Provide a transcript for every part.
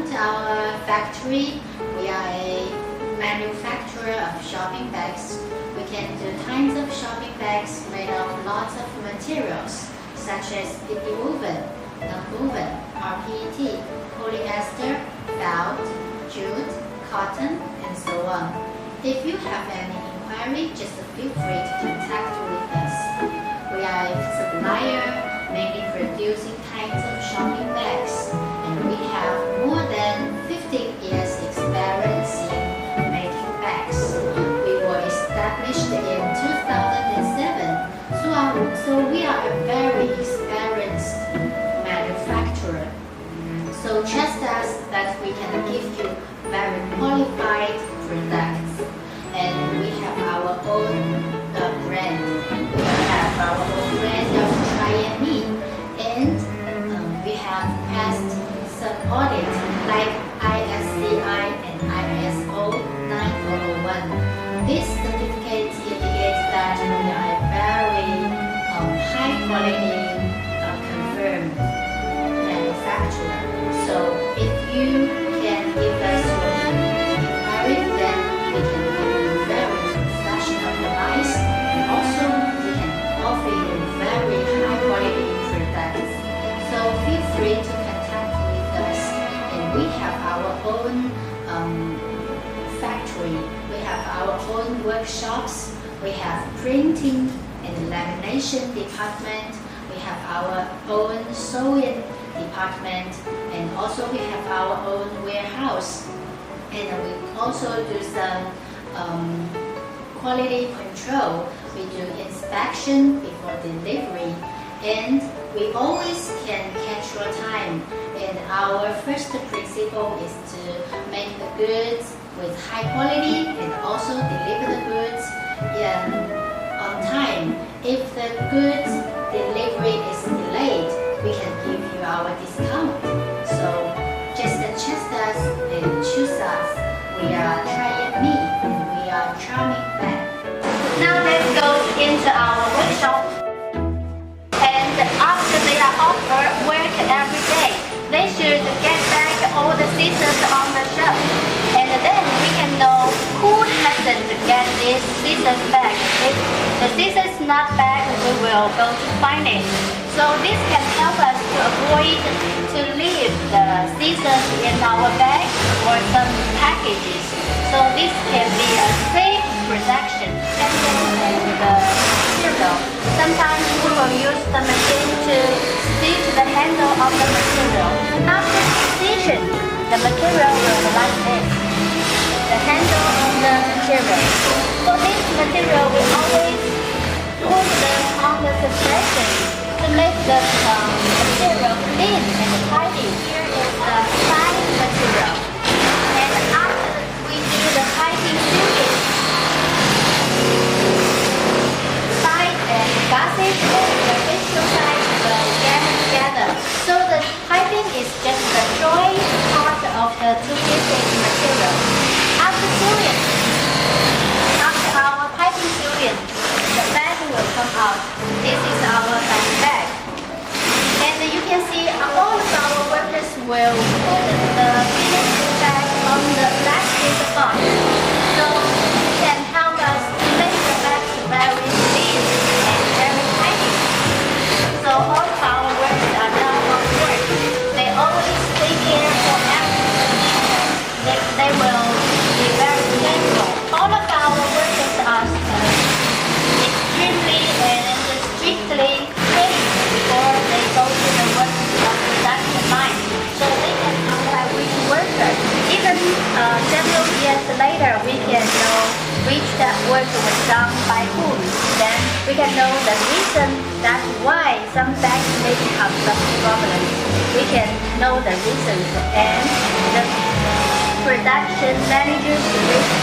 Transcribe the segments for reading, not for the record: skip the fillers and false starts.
Welcome to our factory. We are a manufacturer of shopping bags. We can do kinds of shopping bags made of lots of materials such as woven, non-woven, RPET, polyester, felt, jute, cotton, and so on. If you have any inquiry, just feel free to contact with us. We are a supplier mainly producing kinds of shopping bags, and we have more than 15 years experience in making bags. We were established in 2007, so we are a very experienced manufacturer. So trust us that we can give you very qualified products, and we have our own brand. We have our own brand of Tryingme, and we have passed some audits like ISCI and ISO 9001. This certificate indicates that we are a very high quality confirmed manufacturer. So if you can give us your inquiry, then we can give you very professional advice, and also we can offer you very high quality products. So feel free to contact with us, and we have our own factory. We have our own workshops. We have printing and lamination department. We have our own sewing department, and also we have our own warehouse. And we also do some quality control. We do inspection before delivery, and we always can catch your time. And our first principle is to make the goods with high quality and also deliver the goods on time. If the goods delivery is delayed, we can give you our discount. So just trust us and choose us. We are Tryingme, and we are charming bag. Now let's go into our workshop. And after they are offered work every day, they should get back all the scissors on the shelf. And then we can know who hasn't get this scissors back. If the scissors not back, we will go to find it. So this can help us to avoid to leave the scissors in our bag or some packages. So this can be a safe production and the material. Sometimes we will use the machine to stitch the handle of the material. After stitching, the material will be like this. The handle of the material. For this material, we always put them on the suppression to make the material thin and tidy. Here is the fine material. And after we do the piping sewing, side and gusset and the facial side will get together. So the piping is just the joint part of the two pieces material. After sewing, after our piping sewing, the bag will come out. This is our bag. And you can see all of our workers will put the finished bag on the plastic box. So it can help us make the bag very thin and very tidy. So all of our workers are now on work. They always take care for everything. They will be very careful. All of our workers are extremely and strictly trained before they go to the work production line. So they can contact which worker. Even several years later, we can know which that work was done by whom. Then we can know the reason that's why some bags may have some problems. We can know the reasons, and the production managers,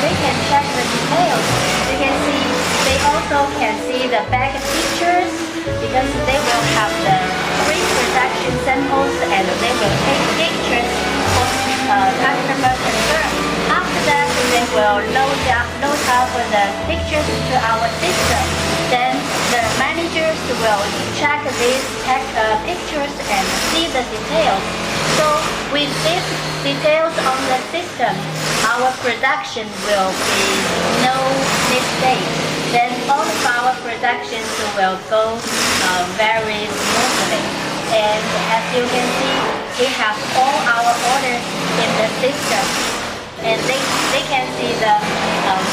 they can check the details. You can see, they also can see the bag pictures, because they will have the pre-production samples and they will take pictures for customer concern. After that, they will load up the pictures to our system. Then the managers will check these pictures and see the details. So with these details on the system, our production will be no mistake. Then all of our productions will go very smoothly. And as you can see, we have all our orders in the system. And they can see the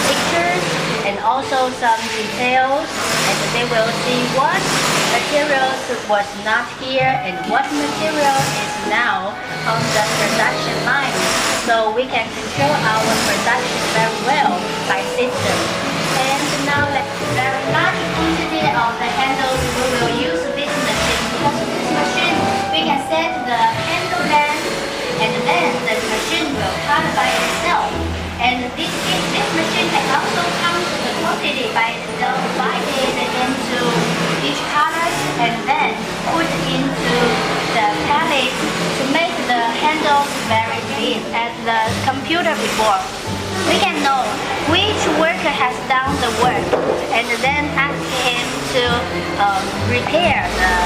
pictures and also some details, and they will see what materials was not here and what material is now on the production line. So we can control our production very well by system. And now the very large quantity of the handles, we will use this machine. Because this machine, we can set the handle length, and then the machine will cut by itself. And this machine can also count the quantity by itself, divide it into each colors, and then put into the pallet to make the handles very clean. As the computer before, we can know which worker has done the work, and then ask him to repair the